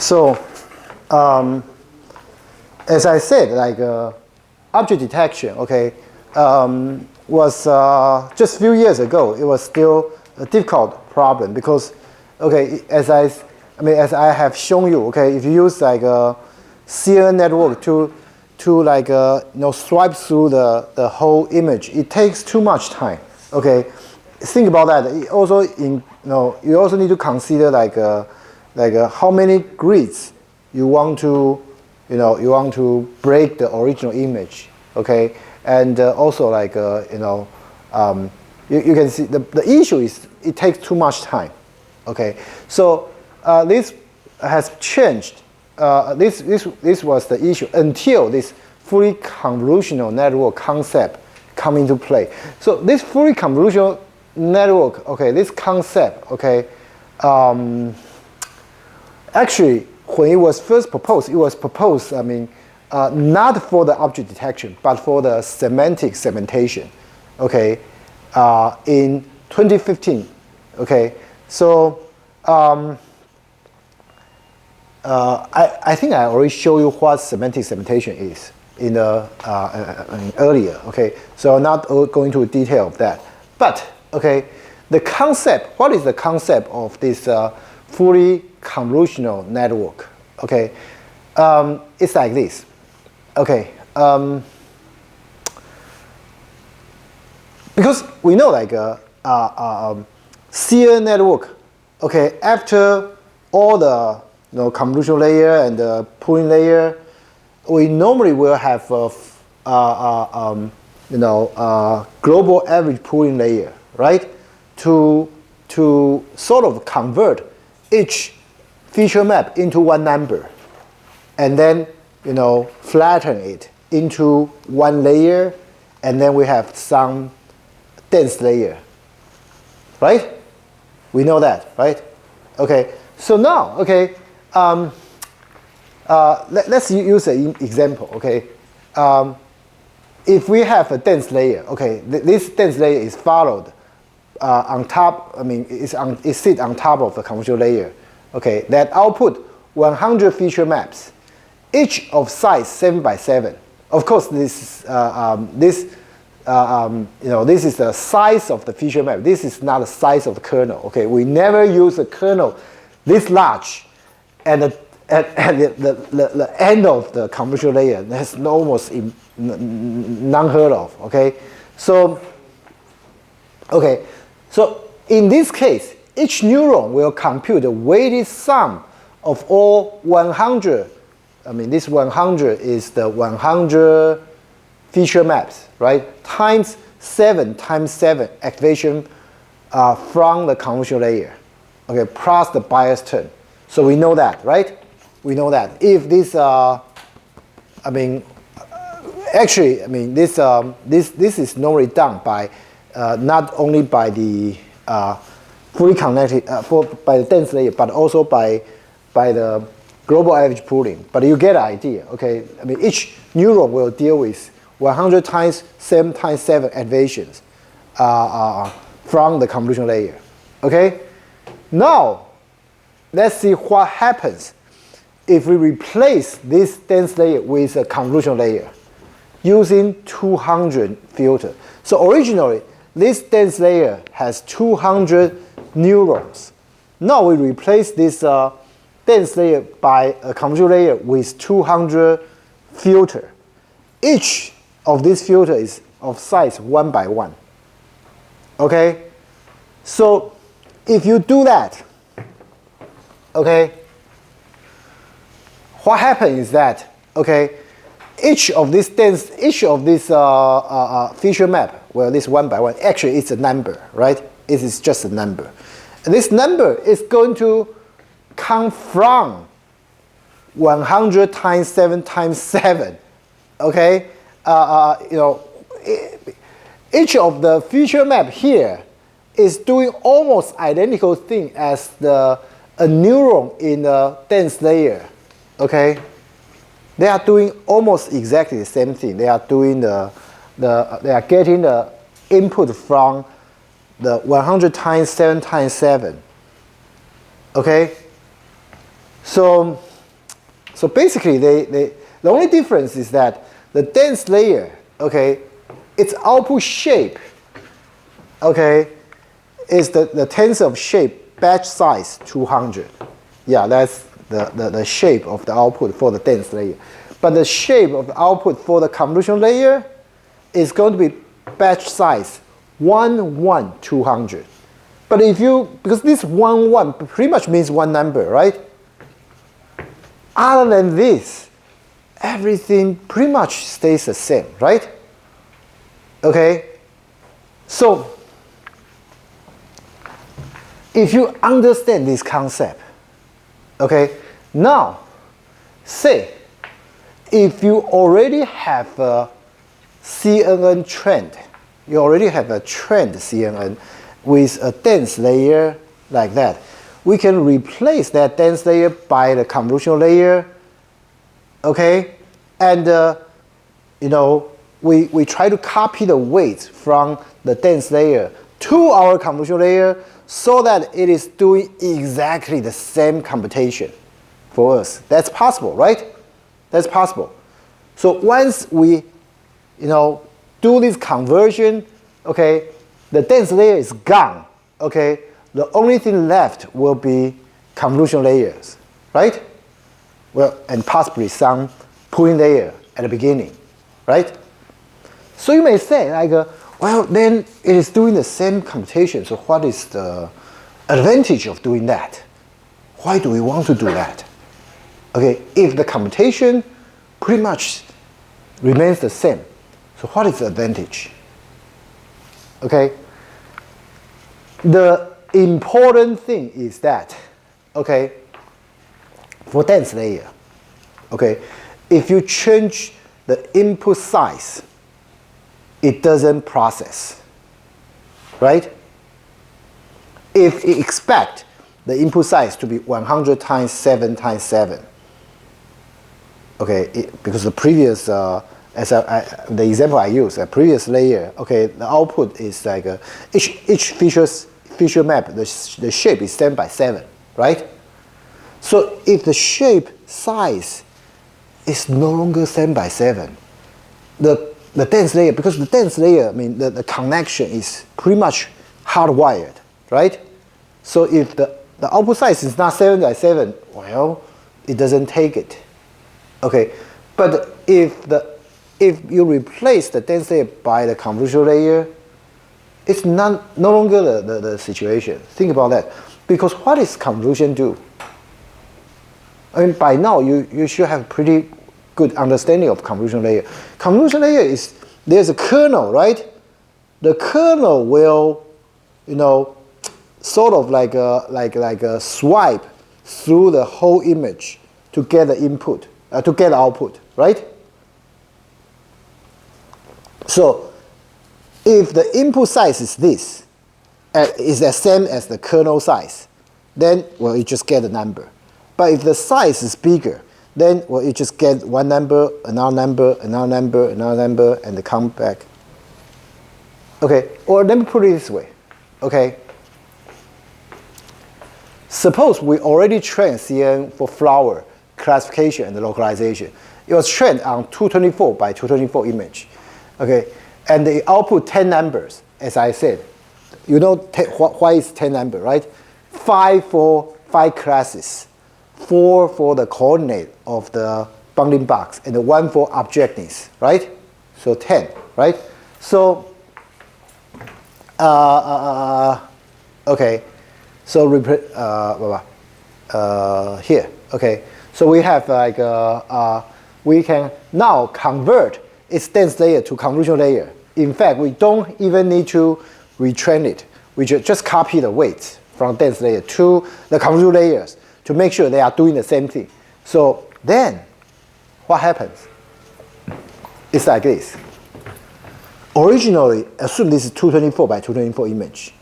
So, as I said, like object detection, okay, was just a few years ago. It was still a difficult problem because, okay, as I have shown you, okay, if you use like a CNN network to like swipe through the whole image, it takes too much time. Okay, think about that. It also you also need to consider like how many grids you want to break the original image. Okay, and also like you can see the issue is it takes too much time. Okay, so this has changed. This was the issue until this fully convolutional network concept come into play. So this fully convolutional network, okay, this concept, okay, actually when it was first proposed, it was proposed, not for the object detection, but for the semantic segmentation, okay, in 2015, okay. So I think I already showed you what semantic segmentation is in the earlier, okay. So I'm not going to detail of that, but okay, the concept. What is the concept of this fully convolutional network? Okay, it's like this. Okay, because we know like CNN network. Okay, after all the convolutional layer and the pooling layer, we normally will have global average pooling layer, right? To sort of convert each feature map into one number, and then flatten it into one layer, and then we have some dense layer, right? We know that, right? Okay. So now, okay. Let's use an example. Okay, if we have a dense layer, okay, this dense layer is followed on top. It sits on top of the convolutional layer. Okay, that output 100 feature maps, each of size 7 by 7. Of course, this is the size of the feature map. This is not the size of the kernel. Okay, we never use a kernel this large. And at the end of the convolutional layer, that's almost unheard of. Okay, so in this case, each neuron will compute the weighted sum of all 100. This 100 is the 100 feature maps, right? Times 7 times 7 activation from the convolutional layer. Okay, plus the bias term. So we know that, right? We know that if this, this is normally done by not only by the fully connected by the dense layer, but also by the global average pooling. But you get an idea, okay? Each neuron will deal with 100 times 7 times 7 activations from the convolutional layer. Okay. Now, let's see what happens if we replace this dense layer with a convolutional layer using 200 filter. So originally, this dense layer has 200 neurons. Now we replace this dense layer by a convolutional layer with 200 filter. Each of these filter is of size 1 by 1. Okay? So if you do that, okay, what happens is that, okay, each of this feature map, well, this 1 by 1, actually it's a number, right? It is just a number. And this number is going to come from 100 times 7 times 7, okay? Each of the feature map here is doing almost identical thing as a neuron in the dense layer, okay? They are doing almost exactly the same thing. They are doing they are getting the input from the 100 times 7 times 7, okay? So So basically, the only difference is that the dense layer, okay, its output shape, okay, is the tensor of shape batch size 200. Yeah, that's the shape of the output for the dense layer. But the shape of the output for the convolutional layer is going to be batch size 200. But if you, because this 1 pretty much means one number, right? Other than this, everything pretty much stays the same, right? Okay? So, if you understand this concept, okay, now, say, if you already have a CNN trend, you already have a trend CNN with a dense layer like that, we can replace that dense layer by the convolutional layer, okay? And, you know, we try to copy the weight from the dense layer to our convolutional layer so that it is doing exactly the same computation for us. That's possible, right? That's possible. So once we, you know, do this conversion, okay, the dense layer is gone, okay? The only thing left will be convolutional layers, right? Well, and possibly some pooling layer at the beginning, right? So you may say, like, well, then it is doing the same computation, so what is the advantage of doing that? Why do we want to do that? Okay, if the computation pretty much remains the same, so what is the advantage? Okay, the important thing is that, okay, for dense layer, okay, if you change the input size, it doesn't process, right? If you expect the input size to be 100 times 7 times 7, okay, because the previous, the example I used, a previous layer, okay, the output is like each feature map, the shape is 7 by 7, right? So if the shape size is no longer 7 by 7, the dense layer, because the dense layer, I mean, the connection is pretty much hardwired, right? So if the output size is not 7 by 7, well, it doesn't take it. Okay, but if you replace the dense layer by the convolutional layer, it's no longer the situation. Think about that. Because what does convolution do? I mean, by now, you should have pretty good understanding of convolutional layer. Convolutional layer is, there's a kernel, right? The kernel will, you know, sort of like a swipe through the whole image to get the input, to get the output, right? So if the input size is this, is the same as the kernel size, then, well, you just get a number. But if the size is bigger, then, well, you just get one number, another number, another number, another number, and they come back. Okay, or let me put it this way, okay? Suppose we already trained CNN for flower classification and localization. It was trained on 224 by 224 image, okay? And they output 10 numbers, as I said. You know why is 10 number, right? 5 for 5 classes, 4 for the coordinate of the bounding box, and 1 for objectness, right? So 10, right? So, okay. So here, okay. So we have like we can now convert its dense layer to convolutional layer. In fact, we don't even need to retrain it. We just copy the weights from dense layer to the convolutional layers to make sure they are doing the same thing. So then, what happens? It's like this. Originally, assume this is 224 by 224 image.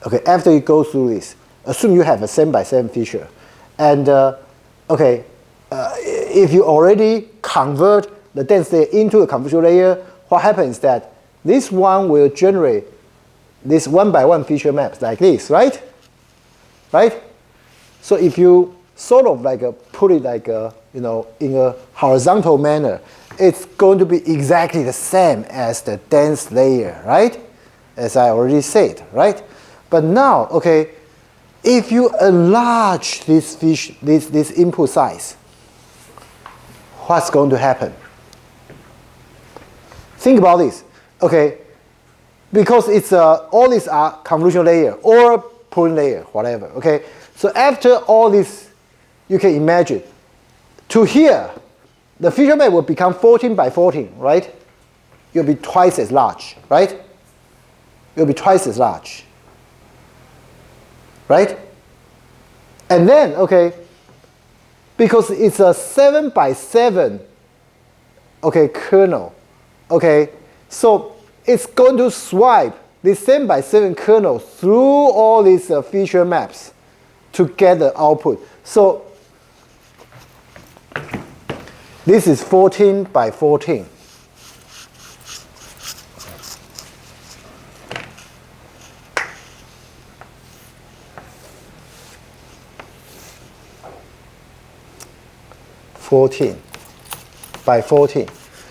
Okay, after you go through this, assume you have a 7 by 7 feature. And okay, if you already convert the dense layer into a convolutional layer, what happens is that this one will generate this 1 by 1 feature maps like this, right? Right? So if you sort of like put it like in a horizontal manner, it's going to be exactly the same as the dense layer, right? As I already said, right? But now, okay, if you enlarge this input size, what's going to happen? Think about this, okay? Because it's all these are convolutional layer or point layer, whatever, okay? So after all this, you can imagine, to here, the feature map will become 14 by 14, right? It'll be twice as large, right? It'll be twice as large, right? And then, okay, because it's a 7 by 7, okay, kernel, okay, so it's going to swipe this 7 by 7 kernel through all these feature maps to get the output. So this is 14 by 14. By 14.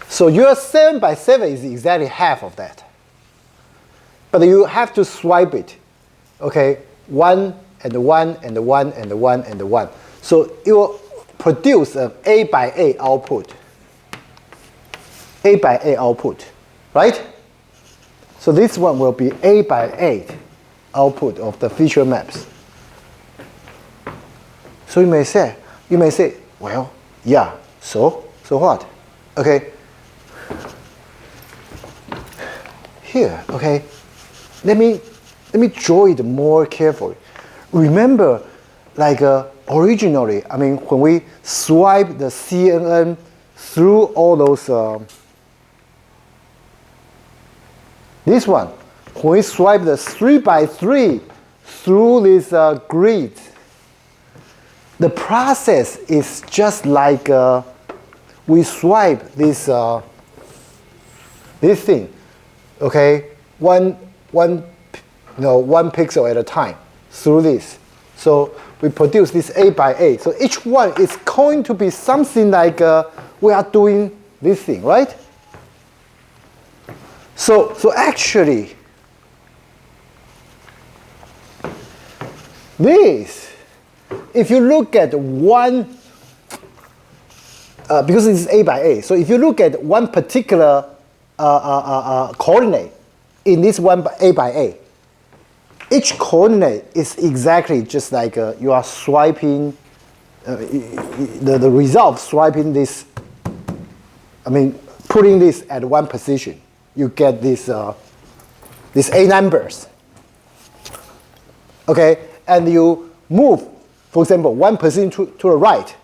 So your 7 by 7 is exactly half of that. But you have to swipe it, okay? 1 and 1 and 1 and 1 and 1. So it will produce an A by A output. A by A output, right? So this one will be A by A output of the feature maps. So you may say, well, yeah, so what? Okay. Here, okay. Let me draw it more carefully. Remember, like originally, I mean, when we swipe the CNN through all those, this one, when we swipe the 3 by 3 through this grid, the process is just like we swipe this this thing, okay, one pixel at a time through this. So we produce this A by A. So each one is going to be something like we are doing this thing, right? So actually, this, if you look at one, because this is A by A, so if you look at one particular coordinate in this one A by A, each coordinate is exactly just like you are swiping, the result of swiping this, I mean, putting this at one position, you get this, these A numbers. Okay, and you move, for example, 1 position to the right.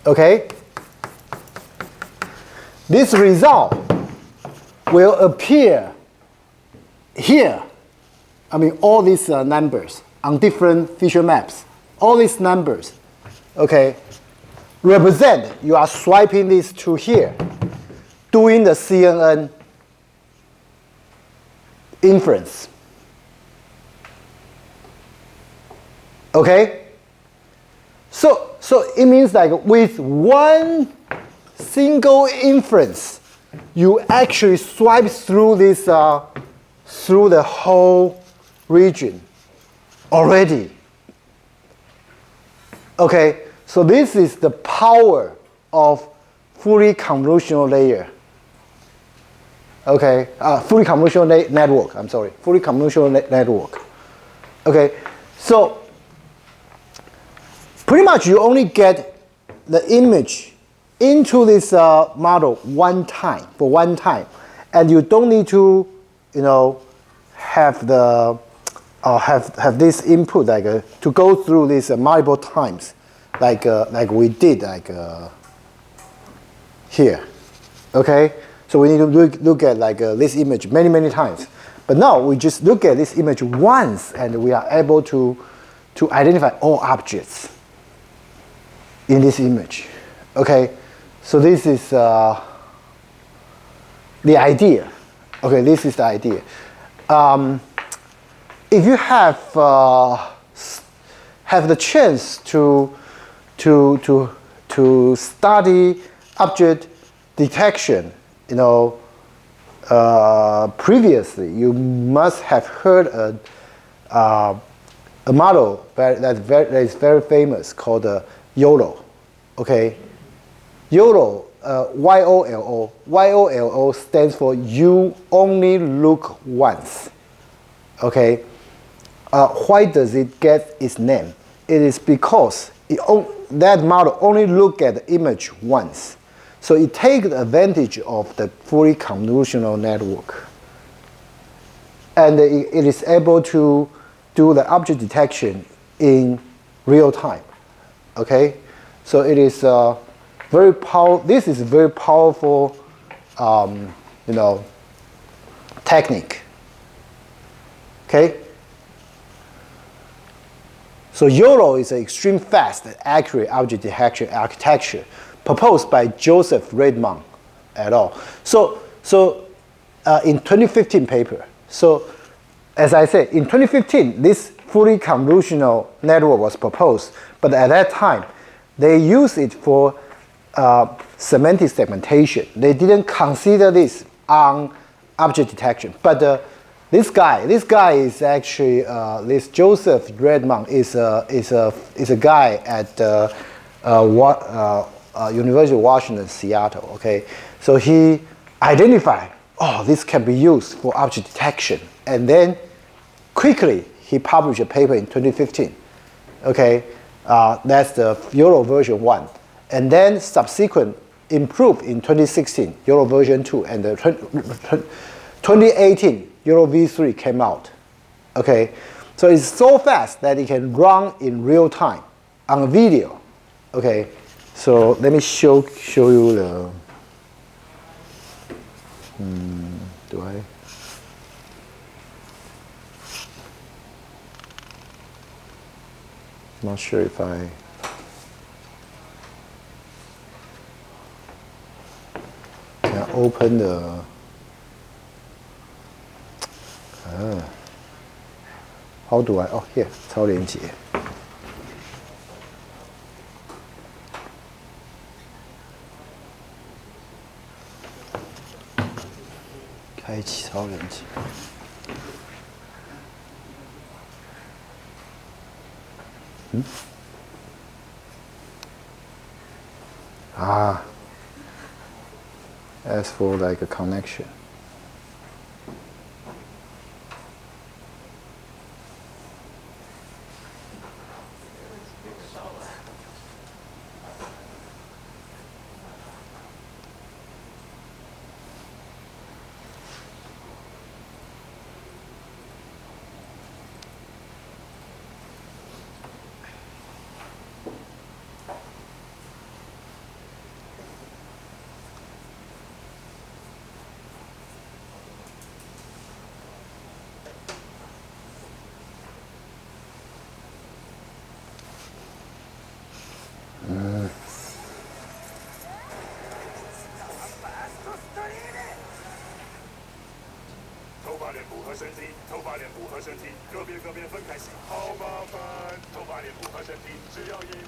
Okay, this result will appear here. I mean, all these numbers on different feature maps, all these numbers, okay, represent you are swiping this to here, doing the CNN inference. Okay? So it means like with one single inference, you actually swipe through this through the whole region already. Okay, so this is the power of fully convolutional layer. Okay, fully convolutional network. I'm sorry, fully convolutional network. Okay, so pretty much you only get the image into this model one time, for one time, and you don't need to, have the have this input like to go through this multiple times, like we did here. Okay, so we need to look at this image many times, but now we just look at this image once, and we are able to identify all objects in this image. Okay, so this is the idea. Okay, this is the idea. if you have the chance to study object detection, previously, you must have heard a model that is very famous called YOLO. Okay, YOLO, YOLO. YOLO stands for you only look once. Okay, why does it get its name? It is because that model only look at the image once. So it takes advantage of the fully convolutional network. And it is able to do the object detection in real time. Okay? So it is this is a very powerful technique. Okay? So YOLO is an extreme fast and accurate object detection architecture proposed by Joseph Redman et al. So in 2015 paper. So as I said, in 2015, this fully convolutional network was proposed, but at that time, they used it for semantic segmentation. They didn't consider this on object detection. But this guy is actually this Joseph Redman is a guy at University of Washington, Seattle. Okay, so he identified, this can be used for object detection, and then quickly he published a paper in 2015. Okay, that's the YOLO version 1, and then subsequent improved in 2016 YOLO version 2, and the 2018 YOLO v3 came out. Okay, so it's so fast that it can run in real time on video. Okay, so let me show you the. Do I? Not sure if I. Can open the. How do I? Here, 超连接。开启超连接。As for like a connection.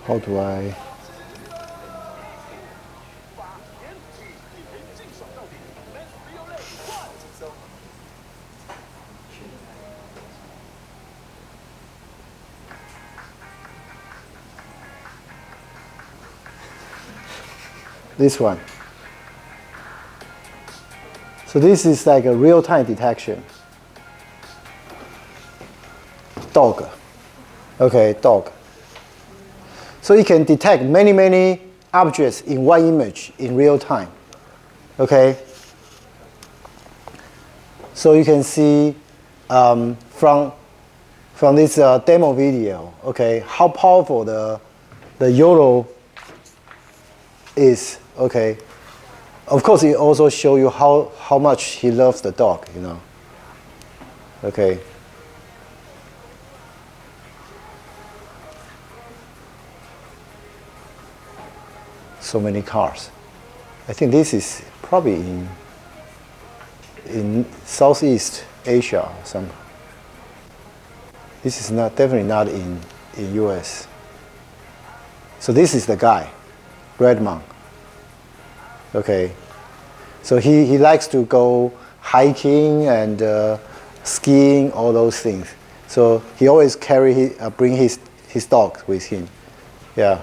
How do I? This one. So this is like a real-time detection. Dog. Okay, dog. So it can detect many objects in one image in real time. Okay. So you can see from this demo video, okay, how powerful the YOLO is. Okay. Of course, it also show you how much he loves the dog. Okay. So many cars. I think this is probably in Southeast Asia. This is definitely not in US. So this is the guy, Redmond. Okay, so he likes to go hiking and skiing, all those things. So he always bring his dog with him. Yeah.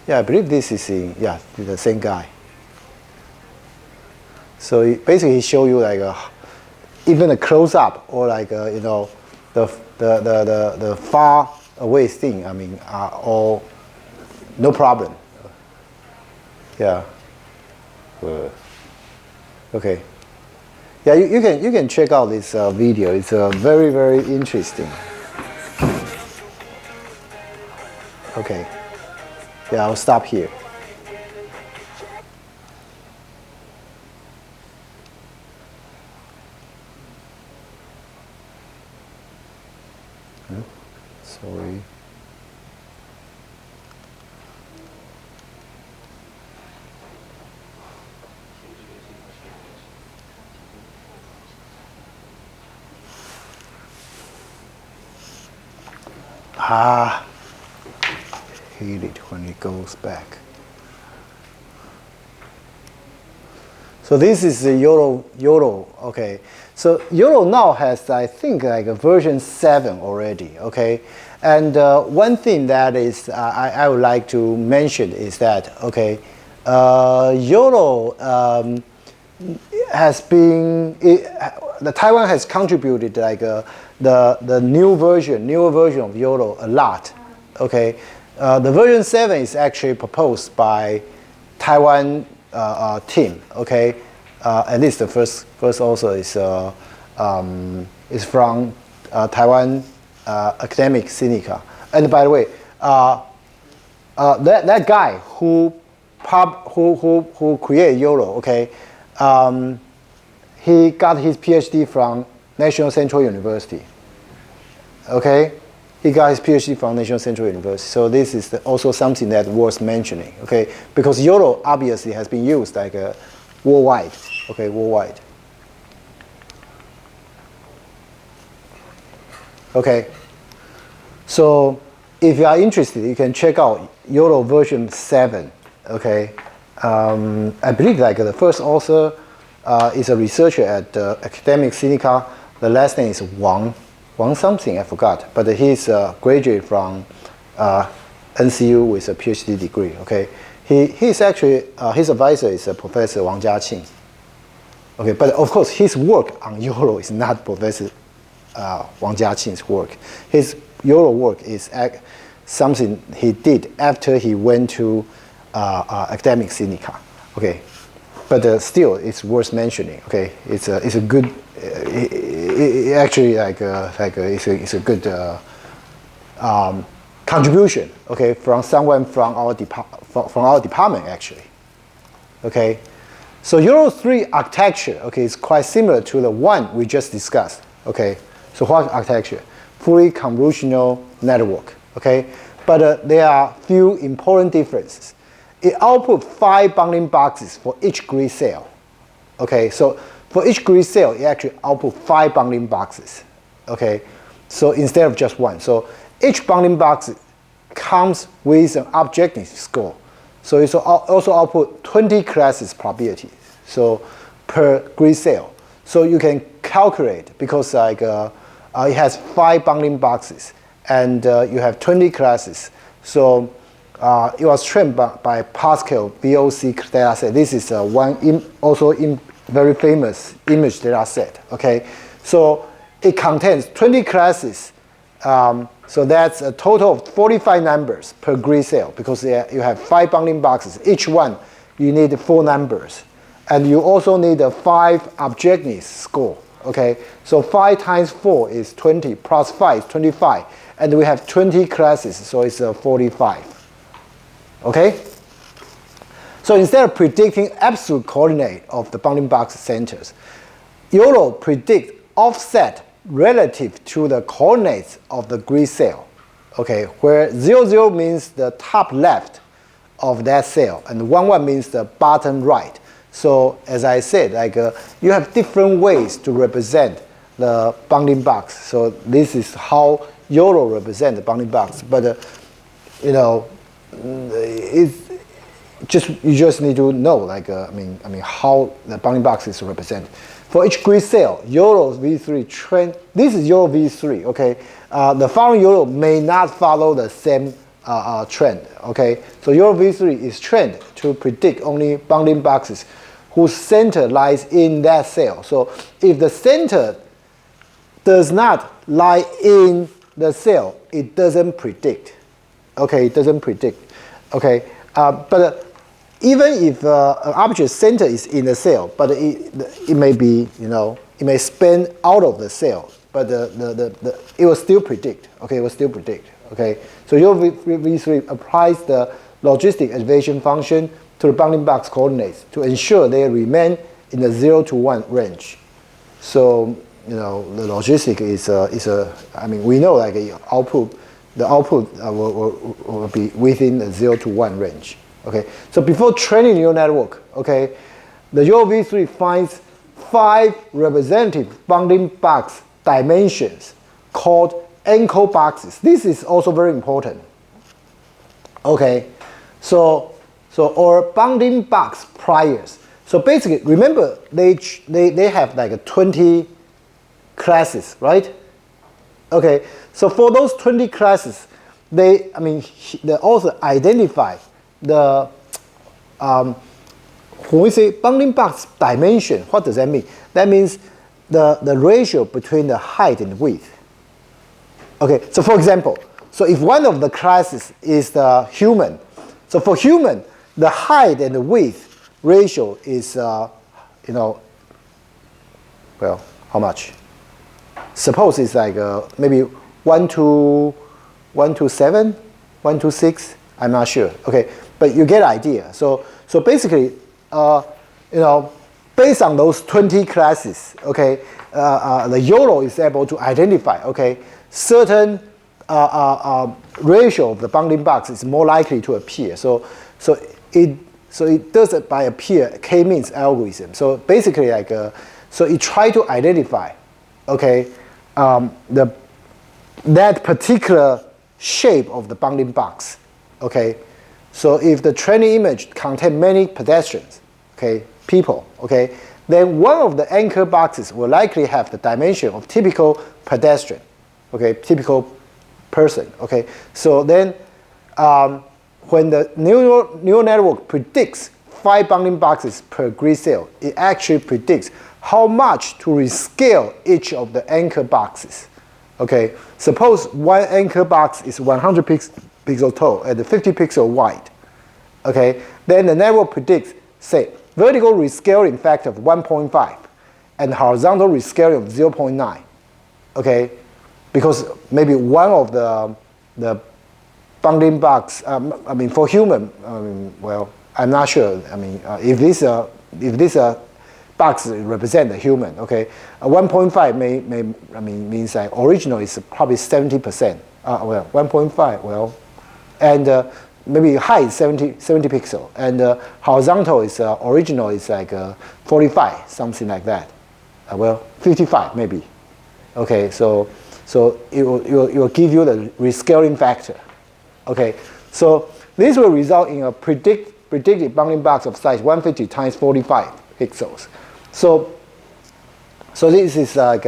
Yeah, I believe this is the same guy. So basically he show you like even a close up or like the far away thing. I mean, are all no problem. Yeah. Okay. Yeah, you can check out this video. It's very, very interesting. Okay. Yeah, I'll stop here. Sorry. Hate it when it goes back. So this is the YOLO. Okay. So YOLO now has, I think, like a version 7 already. Okay. And one thing that is I would like to mention is that YOLO has been the Taiwan has contributed like the newer version of YOLO a lot. Okay. The version 7 is actually proposed by Taiwan team. Okay, at least the first author is from Taiwan Academic Sinica. And by the way, that guy who created YOLO, okay, he got his PhD from National Central University. Okay. He got his PhD from National Central University. So this is also something that's worth mentioning, okay? Because YOLO obviously has been used like worldwide, okay, worldwide. Okay, so if you are interested, you can check out YOLO version 7, okay? I believe like the first author is a researcher at Academic Sinica. The last name is Wang something, I forgot, but he's a graduate from NCU with a PhD degree. Okay, he's actually his advisor is Professor Wang Jiaqing. Okay, but of course his work on YOLO is not Professor Wang Jiaqing's work. His YOLO work is something he did after he went to Academic Sinica. Okay, but still it's worth mentioning. Okay, it's a good. Actually, it's a good contribution. Okay, from someone from our department actually. Okay, so YOLO 3 architecture, okay, is quite similar to the one we just discussed. Okay, so what architecture? Fully convolutional network. Okay, but there are few important differences. It outputs 5 bounding boxes for each grid cell. Okay, so for each grid cell, it actually outputs 5 bounding boxes. Okay, so instead of just 1. So each bounding box comes with an objective score. So it also output 20 classes probabilities. So per grid cell. So you can calculate because like it has 5 bounding boxes and you have 20 classes. So it was trained by Pascal VOC data set. This is very famous image data set. Okay, so it contains 20 classes. So that's a total of 45 numbers per grid cell because you have 5 bounding boxes. Each one you need 4 numbers, and you also need a 5 objectiveness score. Okay, so 5 times 4 is 20 plus 5 is 25, and we have 20 classes, so it's 45. Okay. So instead of predicting absolute coordinate of the bounding box centers, YOLO predicts offset relative to the coordinates of the grid cell. Okay, where 0, 0 means the top left of that cell, and 1, 1 means the bottom right. So as I said, like you have different ways to represent the bounding box. So this is how YOLO represents the bounding box. But you know, it's you just need to know, like I mean how the bounding box is represented. For each grid cell, YOLO V3 trend. This is YOLO V3. Okay, the following YOLO may not follow the same trend. Okay, so YOLO V3 is trained to predict only bounding boxes whose center lies in that cell. So if the center does not lie in the cell, it doesn't predict. Okay, it doesn't predict. Okay, but even if an object center is in the cell, but it may be, you know, it may span out of the cell, but it will still predict. Okay, it will still predict. Okay, so YOLO V3 applies the logistic activation function to the bounding box coordinates to ensure they remain in the 0 to 1 range. So you know the logistic is I mean we know like the output will be within the 0 to 1 range. Okay, so before training neural network, okay, the YOLO V3 finds 5 representative bounding box dimensions called anchor boxes. This is also very important. Okay, so or bounding box priors. So basically, remember they have like 20 classes, right? Okay, so for those 20 classes, the author identify the when we say bounding box dimension, what does that mean? That means the ratio between the height and width. Okay, so for example, so if one of the classes is the human, so for human, the height and the width ratio is, you know, well, how much? Suppose it's like maybe 1 to 7, 1 to 6. I'm not sure. Okay, but you get idea. So basically, you know, based on those 20 classes, okay, the YOLO is able to identify, okay, certain ratio of the bounding box is more likely to appear. So it does it by a k-means algorithm. So basically, like so it try to identify, okay, that particular shape of the bounding box. Okay, so if the training image contains many pedestrians, okay, people, okay, then one of the anchor boxes will likely have the dimension of typical pedestrian, okay, typical person. Okay, so then when the neural network predicts 5 bounding boxes per grid cell, it actually predicts how much to rescale each of the anchor boxes. Okay, suppose one anchor box is 100 pixel tall and 50 pixel wide. Okay, then the network predicts, say, vertical rescaling factor of 1.5 and horizontal rescaling of 0.9. Okay, because maybe one of the bounding box, I mean for human, well, I'm not sure. I mean, if this box represent the human, okay, 1.5 means like original is probably 70%. Well, 1.5, well, and maybe height is 70 pixel, and horizontal is original is like 45, something like that. Well, 55 maybe. Okay, so it will give you the rescaling factor. Okay, so this will result in a predicted bounding box of size 150 times 45 pixels. So this is like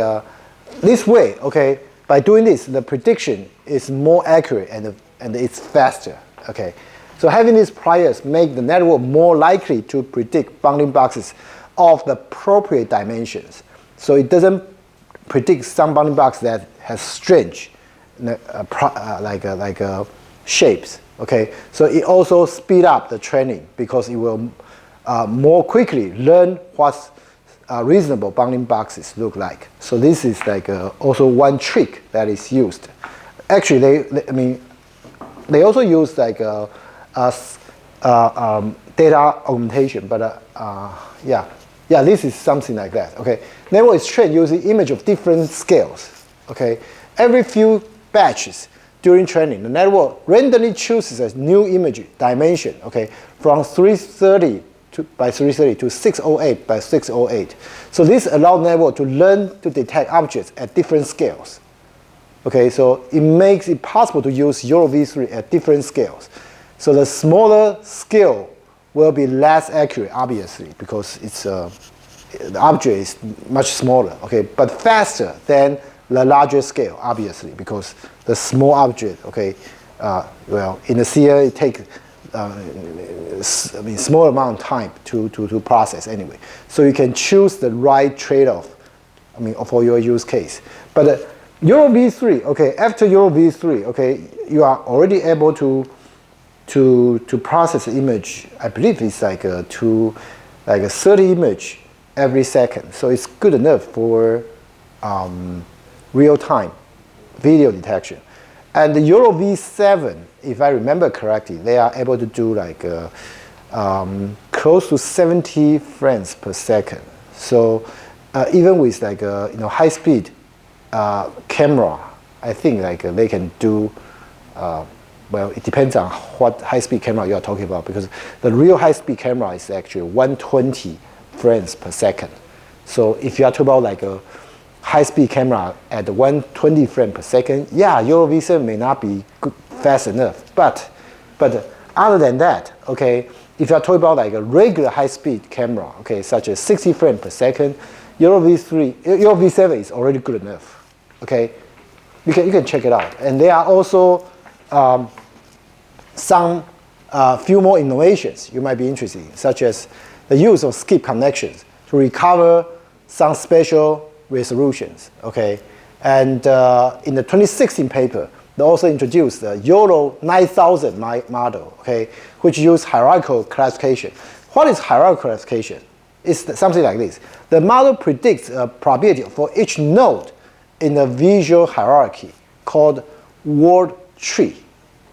this way. Okay, by doing this, the prediction is more accurate and it's faster. Okay, so having these priors make the network more likely to predict bounding boxes of the appropriate dimensions. So it doesn't predict some bounding box that has strange shapes. Okay, so it also speed up the training because it will more quickly learn what reasonable bounding boxes look like. So this is like also one trick that is used. Actually, they also use like data augmentation, but yeah, this is something like that. Okay, network is trained using image of different scales. Okay, every few batches during training, the network randomly chooses a new image dimension. Okay, from 330 by 330 to 608 by 608. So this allows network to learn to detect objects at different scales. Okay, so it makes it possible to use YOLO v3 at different scales. So the smaller scale will be less accurate, obviously, because it's the object is much smaller. Okay, but faster than the larger scale, obviously, because the small object. Okay, well, in the CNN it takes small amount of time to process anyway. So you can choose the right trade-off. For your use case, but. YOLO v3, okay, after YOLO v3, okay, you are already able to process the image. I believe it's like a 30 image every second. So it's good enough for real-time video detection. And the YOLO v7, if I remember correctly, they are able to do like close to 70 frames per second. So even with like a high-speed camera, I think like they can do, well, it depends on what high-speed camera you are talking about, because the real high-speed camera is actually 120 frames per second. So if you are talking about like a high-speed camera at 120 frames per second, yeah, YOLO v7 may not be fast enough. But other than that, okay, if you are talking about like a regular high-speed camera, okay, such as 60 frames per second, YOLO v7 is already good enough. Okay, you can check it out. And there are also some few more innovations you might be interested in, such as the use of skip connections to recover some special resolutions. Okay, and in the 2016 paper, they also introduced the YOLO 9000 model. Okay, which use hierarchical classification. What is hierarchical classification? It's something like this. The model predicts a probability for each node in the visual hierarchy called word tree.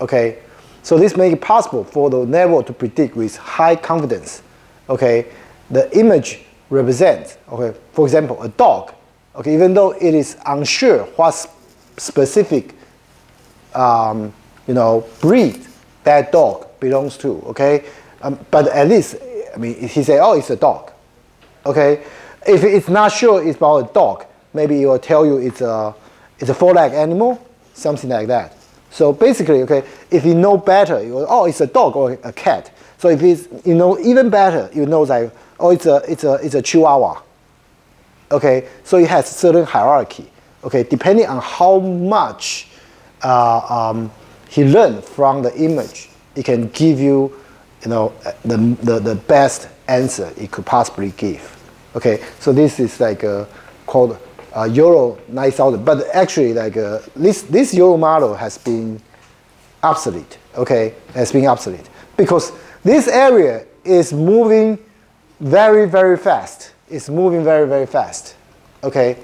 Okay, so this makes it possible for the network to predict with high confidence. Okay, the image represents, okay, for example, a dog. Okay, even though it is unsure what specific breed that dog belongs to. Okay, but at least he said, oh, it's a dog. Okay, if it's not sure it's about a dog, maybe it will tell you it's a four-legged animal, something like that. So basically, okay, if you know better, you will, oh, it's a dog or a cat. So if it's even better, you know like, oh, it's a chihuahua. Okay, so it has certain hierarchy. Okay, depending on how much he learned from the image, it can give you, the best answer it could possibly give. Okay, so this is like called YOLO 9000, but actually like this YOLO model has been obsolete. Okay, has been obsolete because this area is moving very, very fast. It's moving very, very fast. Okay,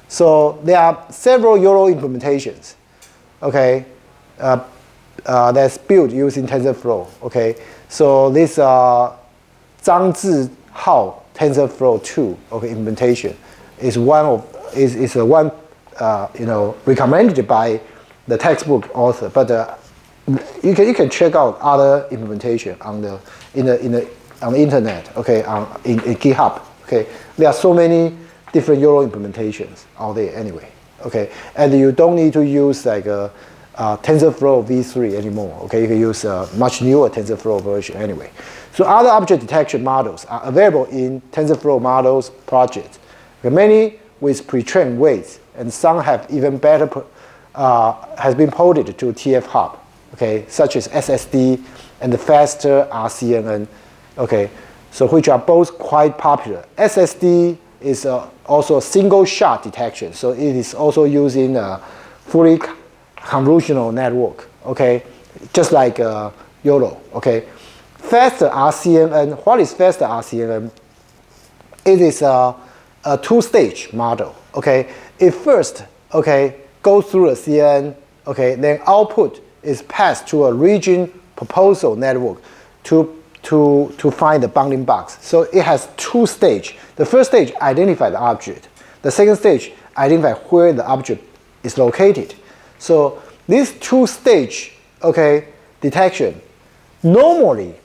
so there are several YOLO implementations. Okay, that's built using TensorFlow. Okay, so this Zhang Zhihao TensorFlow 2 implementation is one recommended by the textbook author, but you can check out other implementation on the internet. Okay, in GitHub. Okay, there are so many different YOLO implementations out there anyway. Okay, and you don't need to use like a TensorFlow v3 anymore. Okay, you can use a much newer TensorFlow version anyway. So other object detection models are available in TensorFlow models project. Okay, many with pre-trained weights, and some have even better has been ported to TF Hub. Okay, such as SSD and the faster RCNN. Okay, so which are both quite popular. SSD is also a single-shot detection, so it is also using a fully convolutional network. Okay, just like YOLO. Okay, faster RCNN. What is faster RCNN? It is a two-stage model. Okay, it first goes through a CNN. Okay, then output is passed to a region proposal network to find the bounding box. So it has two stages. The first stage identifies the object. The second stage identifies where the object is located. So this two-stage detection, normally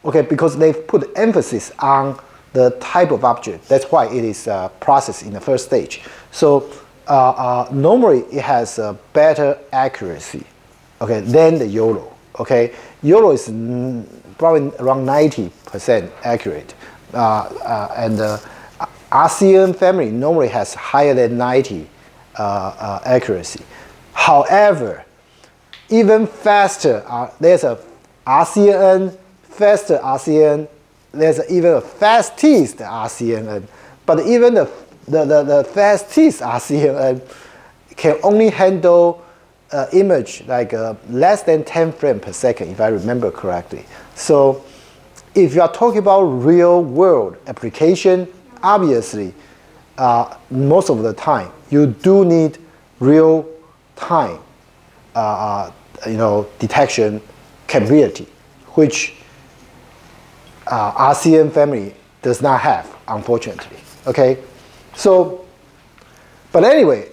okay, because they've put emphasis on the type of object. That's why it is processed in the first stage. So normally it has a better accuracy, okay, than the YOLO. Okay, YOLO is probably around 90% accurate, and the RCN family normally has higher than 90 accuracy. However, even faster, there's a RCN, faster RCN, there's even a fastest RCN, but even the fastest RCN can only handle image like less than 10 frames per second, if I remember correctly. So if you are talking about real world application, obviously, most of the time, you do need real time detection capability, which RCN family does not have, unfortunately. Okay, so, but anyway,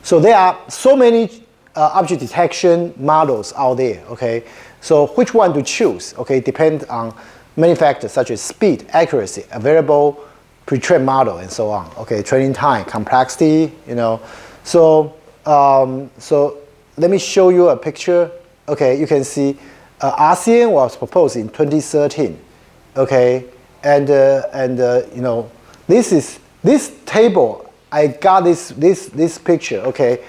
so there are so many object detection models out there. Okay, so which one to choose? Okay, depends on many factors such as speed, accuracy, available pre-trained model, and so on. Okay, training time, complexity. So so let me show you a picture. Okay, you can see RCN was proposed in 2013. Okay, and this table. I got this picture. Okay,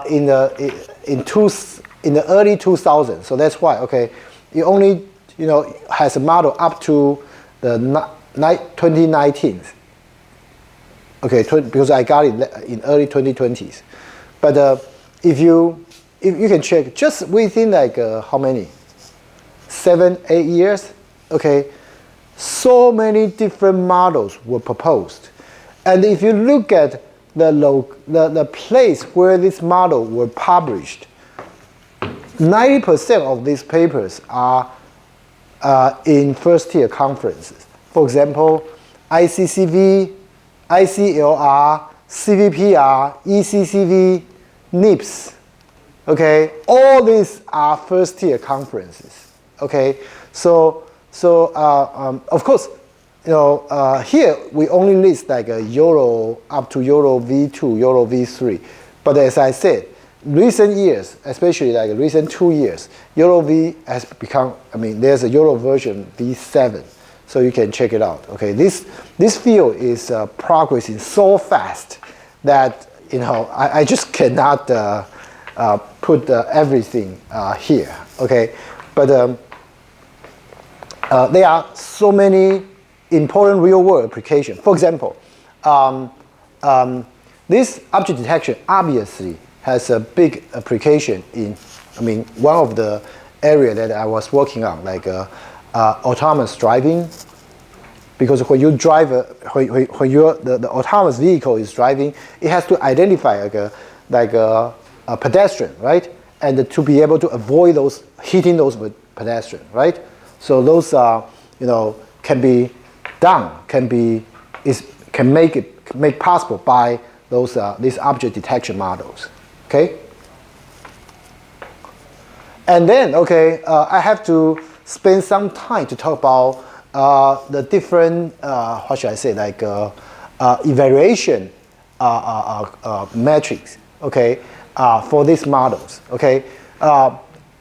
in the early 2000s. So that's why. Okay, it only has a model up to the 2019. Okay, because I got it in early 2020s. But if you can check just within like how many 7-8 years. Okay, so many different models were proposed. And if you look at the place where this model were published, 90% of these papers are in first-tier conferences. For example, ICCV, ICLR, CVPR, ECCV, NIPS. Okay, all these are first-tier conferences. Okay, so of course. Here we only list like a YOLO up to YOLO V2, YOLO V3. But as I said, recent years, especially like recent 2 years, YOLO V has become, there's a YOLO version V7. So you can check it out. Okay, this field is progressing so fast that, I just cannot put everything here. Okay, but there are so many important real-world application. For example, this object detection obviously has a big application in, one of the area that I was working on, like autonomous driving. Because when you drive, when the autonomous vehicle is driving, it has to identify like a pedestrian, right? And to be able to avoid hitting those pedestrians, right? So those can be done, can make possible by these object detection models. Okay. And then I have to spend some time to talk about the different what should I say, like evaluation metrics. Okay, for these models. Okay,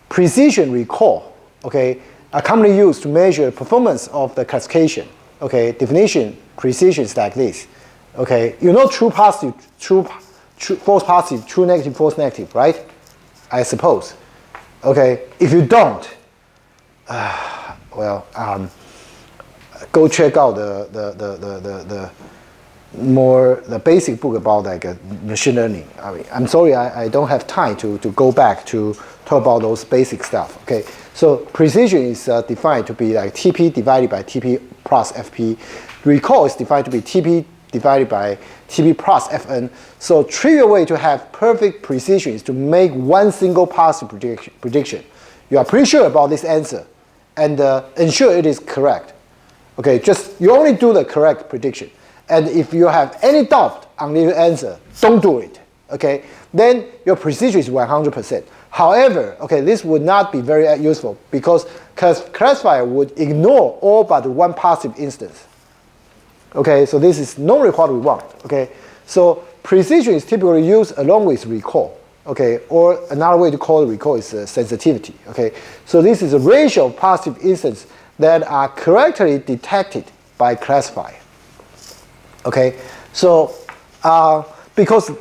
precision recall. Okay, are commonly used to measure performance of the classification. Okay, definition, precision is like this. Okay, true positive, true false positive, true negative, false negative, right? I suppose. Okay, if you don't, go check out the basic book about like machine learning. I'm sorry, I don't have time to go back to talk about those basic stuff. Okay, so precision is defined to be like TP divided by TP plus FP. Recall is defined to be TP divided by TP plus Fn. So trivial way to have perfect precision is to make one single positive prediction. You are pretty sure about this answer and ensure it is correct. Okay, just you only do the correct prediction. And if you have any doubt on the answer, don't do it. Okay, then your precision is 100%. However, okay, this would not be very useful because classifier would ignore all but one positive instance. Okay, so this is normally what we want. Okay, so precision is typically used along with recall. Okay, or another way to call recall is sensitivity. Okay, so this is a ratio of positive instances that are correctly detected by classifier. Okay, so because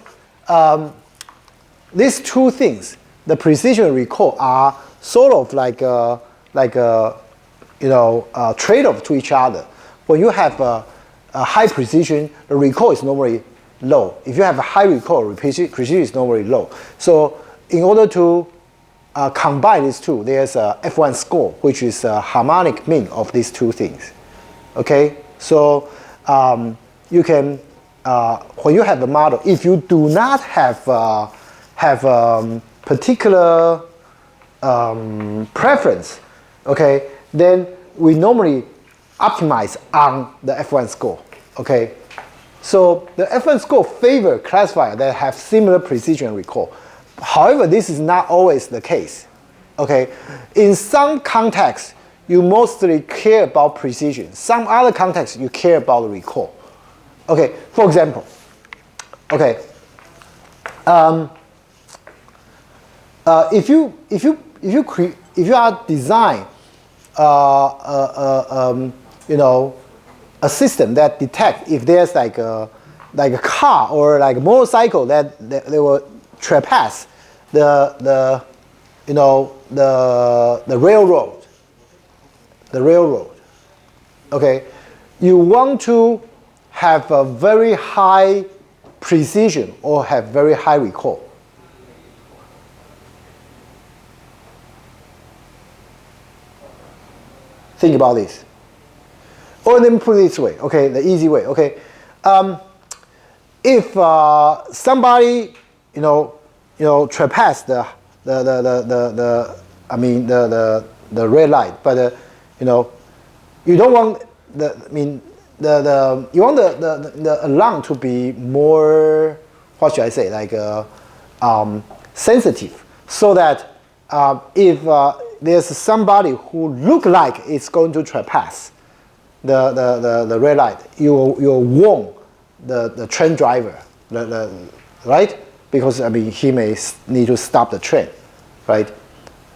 these two things, the precision and recall, are sort of like a trade-off to each other. When you have a high precision, the recall is normally low. If you have a high recall, precision is normally low. So in order to combine these two, there's a F1 score, which is a harmonic mean of these two things. Okay, so you can, when you have a model, if you do not have particular preference, okay, then we normally optimize on the F1 score. Okay, so the F1 score favor classifier that have similar precision and recall. However, this is not always the case. Okay, in some contexts, you mostly care about precision. Some other contexts, you care about the recall. Okay, for example, okay, if you are design a system that detects if there's like a car or like a motorcycle that they will trespass the railroad. Okay, you want to have a very high precision or have very high recall. Think about this. Or let me put it this way, okay, the easy way, okay. If somebody, trespass the red light, but you don't want you want the alarm to be more, what should I say, like sensitive, so that if there's somebody who look like it's going to trespass the red light, you'll warn the train driver, right? Because he may need to stop the train, right?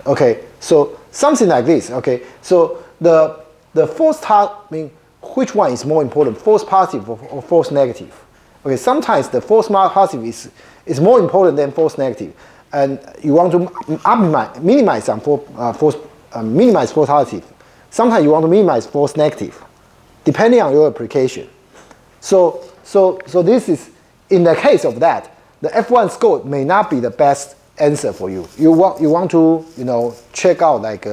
Okay, so something like this. Okay, so the false which one is more important, false positive or false negative? Okay, sometimes the false positive is more important than false negative, and you want to minimize some minimize false positive. Sometimes you want to minimize false negative, depending on your application. So this is, in the case of that, the F1 score may not be the best answer for you. You want to check out like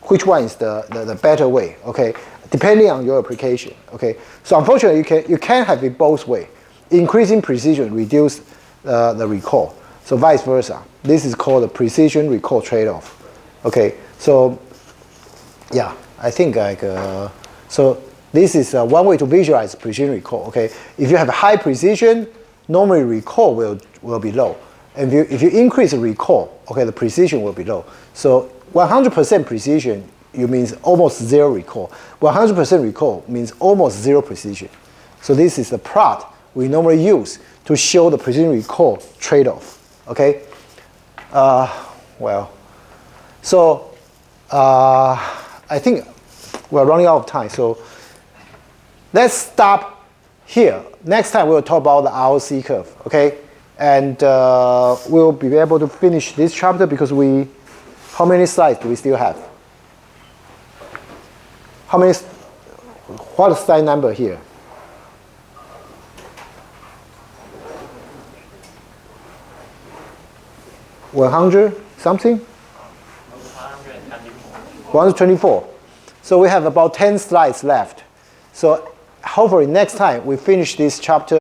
which one is the better way. Okay, depending on your application. Okay, so unfortunately you can have it both ways. Increasing precision reduce the recall. So vice versa. This is called the precision recall trade-off. Okay, so yeah, I think like so this is one way to visualize precision recall. Okay, if you have high precision, normally recall will be low, and if you increase the recall, okay, the precision will be low. So 100% precision, you means almost zero recall. 100% recall means almost zero precision. So this is the plot we normally use to show the precision recall trade-off. Okay. So I think we're running out of time. So let's stop here. Next time we'll talk about the ROC curve. Okay, and we'll be able to finish this chapter because how many slides do we still have? What is slide number here? 100 something? 124. So we have about 10 slides left. So hopefully next time we finish this chapter.